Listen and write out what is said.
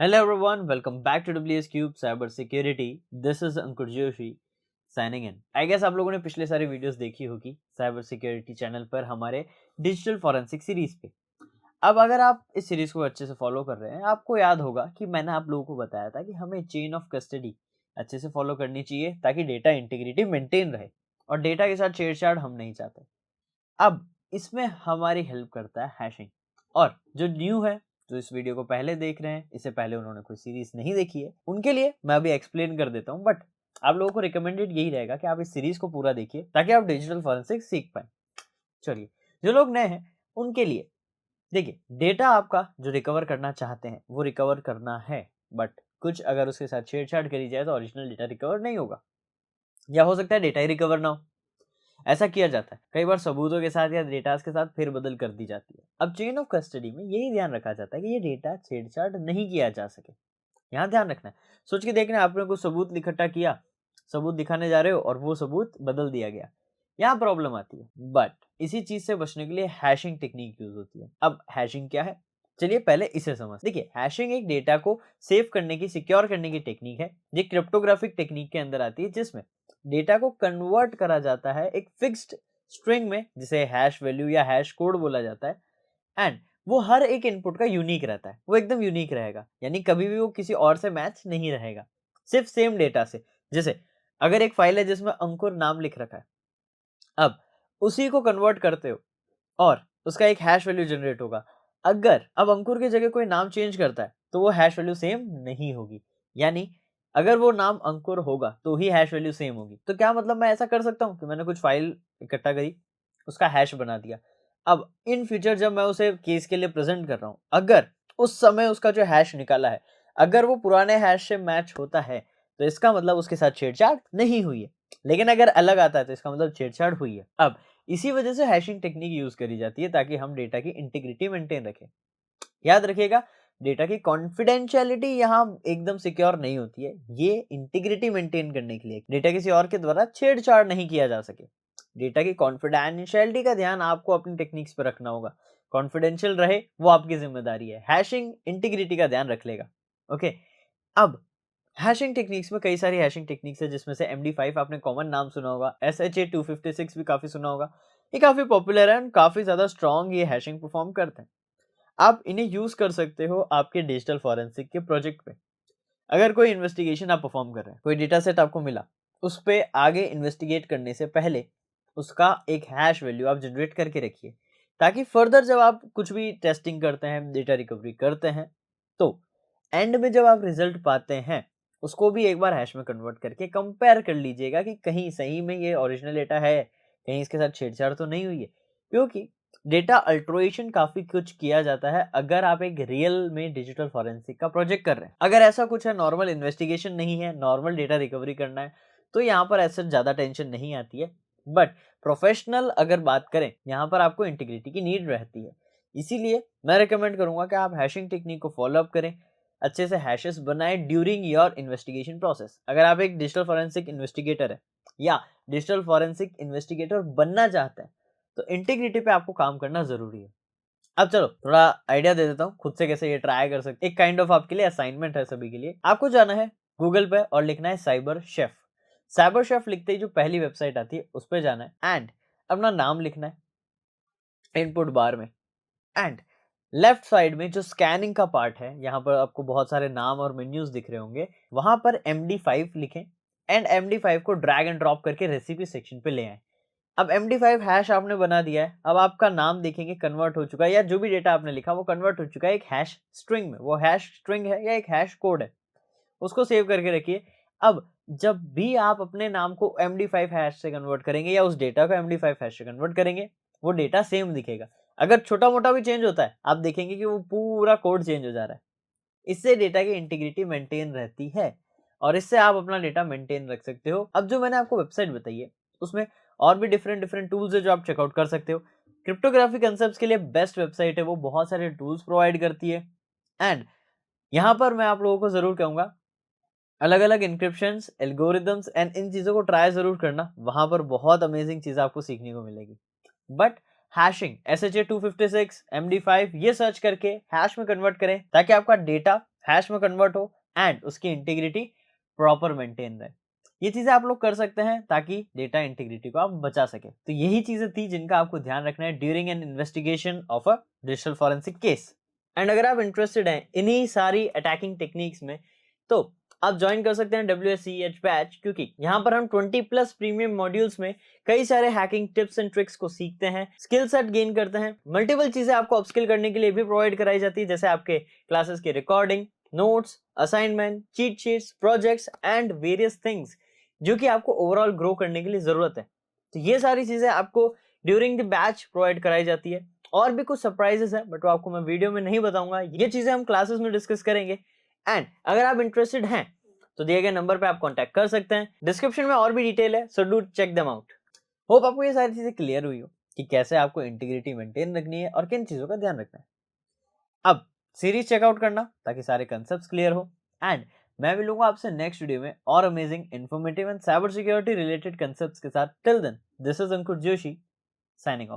Hello everyone, welcome back to WS Cube Cyber Security. This is Ankur Joshi signing in. I guess आप लोगों ने पिछले सारी videos देखी होगी साइबर सिक्योरिटी चैनल पर हमारे डिजिटल फॉरेंसिक सीरीज पे। अब अगर आप इस सीरीज को अच्छे से फॉलो कर रहे हैं, आपको याद होगा कि मैंने आप लोगों को बताया था कि हमें चेन ऑफ कस्टडी अच्छे से फॉलो करनी चाहिए ताकि डेटा इंटीग्रिटी मेंटेन रहे और डेटा के साथ छेड़छाड़ हम नहीं चाहते। अब इसमें हमारी हेल्प करता है हैशिंग। और जो न्यू है, जो इस वीडियो को पहले देख रहे हैं, इससे पहले उन्होंने कोई सीरीज नहीं देखी है, उनके लिए मैं अभी एक्सप्लेन कर देता हूँ। बट आप लोगों को रिकमेंडेड यही रहेगा कि आप इस सीरीज को पूरा देखिए ताकि आप डिजिटल फॉरेंसिक सीख पाए। चलिए, जो लोग नए हैं उनके लिए देखिए, डेटा आपका जो रिकवर करना चाहते हैं वो रिकवर करना है, बट कुछ अगर उसके साथ छेड़छाड़ करी जाए तो ओरिजिनल डेटा रिकवर नहीं होगा, या हो सकता है डेटा ही रिकवर ना हो। ऐसा किया जाता है कई बार सबूतों के साथ या डेटा के साथ फेरबदल कर दी जाती है। अब चेन ऑफ कस्टडी में यही ध्यान रखा जाता है कि ये डेटा छेड़छाड़ नहीं किया जा सके। यहाँ ध्यान रखना है, सोच के देखना है, आपने कुछ सबूत इकट्ठा किया, सबूत दिखाने जा रहे हो और वो सबूत बदल दिया गया, यहाँ प्रॉब्लम आती है। बट इसी चीज से बचने के लिए हैशिंग टेक्निक यूज होती है। अब हैशिंग क्या है, चलिए पहले इसे समझ। देखिए, हैशिंग एक डेटा को सेव करने की, सिक्योर करने की टेक्निक है। ये क्रिप्टोग्राफिक टेक्निक के अंदर आती है, जिसमें डेटा को कन्वर्ट करा जाता है एक फिक्स्ड स्ट्रिंग में, जिसे हैश वैल्यू या हैश कोड बोला जाता है। एंड वो हर एक इनपुट का यूनिक रहता है, वो एकदम यूनिक रहेगा, यानी कभी भी वो किसी और से मैच नहीं रहेगा, सिर्फ सेम डेटा से। जैसे अगर एक फाइल है जिसमें अंकुर नाम लिख रखा है, अब उसी को कन्वर्ट करते हो और उसका एक हैश वैल्यू जनरेट होगा। अगर अब अंकुर की जगह कोई नाम चेंज करता है तो वो हैश वैल्यू सेम नहीं होगी, यानी अगर वो नाम अंकुर होगा तो ही हैश वैल्यू सेम होगी। तो क्या मतलब, मैं ऐसा कर सकता हूँ कि मैंने कुछ फाइल इकट्ठा करी, उसका हैश बना दिया। अब इन फ्यूचर जब मैं उसे केस के लिए प्रेजेंट कर रहा हूँ, अगर उस समय उसका जो हैश निकाला है, अगर वो पुराने हैश से मैच होता है तो इसका मतलब उसके साथ छेड़छाड़ नहीं हुई है। लेकिन अगर अलग आता है तो इसका मतलब छेड़छाड़ हुई है। अब इसी वजह से हैशिंग टेक्निक यूज करी जाती है ताकि हम डेटा की इंटीग्रिटी मेंटेन रखें। याद रखिएगा, डेटा की कॉन्फिडेंशियलिटी यहाँ एकदम सिक्योर नहीं होती है। ये इंटीग्रिटी मेंटेन करने के लिए डेटा किसी और के द्वारा छेड़छाड़ नहीं किया जा सके। डेटा की कॉन्फिडेंशियलिटी का ध्यान आपको अपनी टेक्निक्स पर रखना होगा। कॉन्फिडेंशियल रहे वो आपकी जिम्मेदारी है, हैशिंग इंटीग्रिटी का ध्यान रख लेगा। ओके। अब हैशिंग टेक्निक्स में कई सारी हैशिंग टेक्निक्स है, जिसमें से MD5 आपने कॉमन नाम सुना होगा, SHA-256 भी काफी सुना होगा। ये काफी पॉपुलर है और काफी ज्यादा स्ट्रॉन्ग ये हैशिंग परफॉर्म करते हैं। आप इन्हें यूज कर सकते हो आपके डिजिटल फॉरेंसिक के प्रोजेक्ट पे। अगर कोई इन्वेस्टिगेशन आप परफॉर्म कर रहे हैं, कोई डेटा सेट आपको मिला, उस पे आगे इन्वेस्टिगेट करने से पहले उसका एक हैश वैल्यू आप जनरेट करके रखिए, ताकि फर्दर जब आप कुछ भी टेस्टिंग करते हैं, डेटा रिकवरी करते हैं, तो एंड में जब आप रिजल्ट पाते हैं, उसको भी एक बार हैश में कन्वर्ट करके कंपेयर कर लीजिएगा कि कहीं सही में ये ओरिजिनल डेटा है, कहीं इसके साथ छेड़छाड़ तो नहीं हुई है। क्योंकि डेटा अल्ट्रोएशन काफी कुछ किया जाता है अगर आप एक रियल में डिजिटल फॉरेंसिक का प्रोजेक्ट कर रहे हैं। अगर ऐसा कुछ है, नॉर्मल इन्वेस्टिगेशन नहीं है, नॉर्मल डेटा रिकवरी करना है, तो यहाँ पर ऐसा ज्यादा टेंशन नहीं आती है। बट प्रोफेशनल अगर बात करें, यहाँ पर आपको इंटीग्रिटी की नीड रहती है। इसीलिए मैं रिकमेंड करूंगा कि आप हैशिंग टेक्निक को फॉलो अप करें, अच्छे से हैशेस बनाएं ड्यूरिंग योर इन्वेस्टिगेशन प्रोसेस। अगर आप एक डिजिटल फॉरेंसिक इन्वेस्टिगेटर है या डिजिटल फॉरेंसिक इन्वेस्टिगेटर बनना चाहते हैं, तो इंटीग्रिटी पे आपको काम करना जरूरी है। अब चलो थोड़ा आइडिया दे देता हूँ खुद से कैसे ये ट्राई कर सकते। एक काइंड ऑफ आपके लिए असाइनमेंट है सभी के लिए। आपको जाना है गूगल पे और लिखना है साइबर शेफ। साइबर शेफ लिखते ही जो पहली वेबसाइट आती है उस पर जाना है एंड अपना नाम लिखना है इनपुट बार में। एंड लेफ्ट साइड में जो स्कैनिंग का पार्ट है, यहाँ पर आपको बहुत सारे नाम और मेन्यूज दिख रहे होंगे, वहां पर MD5 लिखें एंड MD5 को ड्रैग एंड ड्रॉप करके रेसिपी सेक्शन पे ले आए। अब MD5 हैश आपने बना दिया है। अब आपका नाम देखेंगे कन्वर्ट हो चुका है, या जो भी डेटा आपने लिखा वो कन्वर्ट हो चुका है एक हैश स्ट्रिंग में। वो हैश स्ट्रिंग है या एक हैश कोड है, उसको सेव करके रखिए। अब जब भी आप अपने नाम को MD5 हैश से कन्वर्ट करेंगे या उस डेटा को MD5 हैश से कन्वर्ट करेंगे, वो डेटा सेम दिखेगा। अगर छोटा मोटा भी चेंज होता है, आप देखेंगे कि वो पूरा कोड चेंज हो जा रहा है। इससे डेटा की इंटीग्रिटी मेंटेन रहती है और इससे आप अपना डेटा मेंटेन रख सकते हो। अब जो मैंने आपको वेबसाइट बताई है, उसमें और भी डिफरेंट डिफरेंट टूल्स है जो आप चेकआउट कर सकते हो। क्रिप्टोग्राफी कंसेप्ट्स के लिए बेस्ट वेबसाइट है, वो बहुत सारे टूल्स प्रोवाइड करती है। एंड यहाँ पर मैं आप लोगों को जरूर कहूंगा, अलग अलग इंक्रिप्शंस, एल्गोरिदम्स एंड इन चीजों को ट्राई जरूर करना, वहां पर बहुत अमेजिंग चीज आपको सीखने को मिलेगी। बट हैशिंग SHA-256 MD5 ये सर्च करके हैश में कन्वर्ट करें ताकि आपका डेटा हैश में कन्वर्ट हो एंड उसकी इंटीग्रिटी प्रॉपर मेंटेन रहे। ये चीजें आप लोग कर सकते हैं ताकि डेटा इंटीग्रिटी को आप बचा सके। तो यही चीजें थी जिनका आपको ध्यान रखना है during an investigation of a digital forensic case. And अगर आप इंटरेस्टेड हैं इन्हीं सारी अटैकिंग टेक्निक्स में तो आप ज्वाइन कर सकते हैं WSCH बैच, क्योंकि यहाँ पर हम 20+ प्रीमियम मॉड्यूल्स में कई सारे हैकिंग टिप्स एंड ट्रिक्स को सीखते हैं, स्किल सेट गेन करते हैं, मल्टीपल चीजें आपको अपस्किल करने के लिए भी प्रोवाइड कराई जाती है, जैसे आपके क्लासेस की recording, notes, assignment, cheat sheets, projects and various things जो कि आपको ओवरऑल ग्रो करने के लिए जरूरत है। तो ये सारी चीजें आपको ड्यूरिंग द बैच प्रोवाइड कराई जाती है। और भी कुछ सरप्राइजेस है बट वो आपको मैं वीडियो में नहीं बताऊंगा, ये चीजें हम क्लासेस में डिस्कस करेंगे। एंड अगर आप इंटरेस्टेड हैं तो दिए गए नंबर पे आप कांटेक्ट कर सकते हैं, डिस्क्रिप्शन में और भी डिटेल है, so do check them out. Hope आपको ये सारी चीजें क्लियर हुई हो कि कैसे आपको इंटीग्रिटी मेंटेन रखनी है और किन चीजों का ध्यान रखना है। अब सीरीज चेकआउट करना ताकि सारे कंसेप्ट्स क्लियर हो। एंड मैं मिलूंगा आपसे नेक्स्ट वीडियो में और amazing informative and cyber security related concepts के साथ। Till then, this is Ankur Joshi signing of.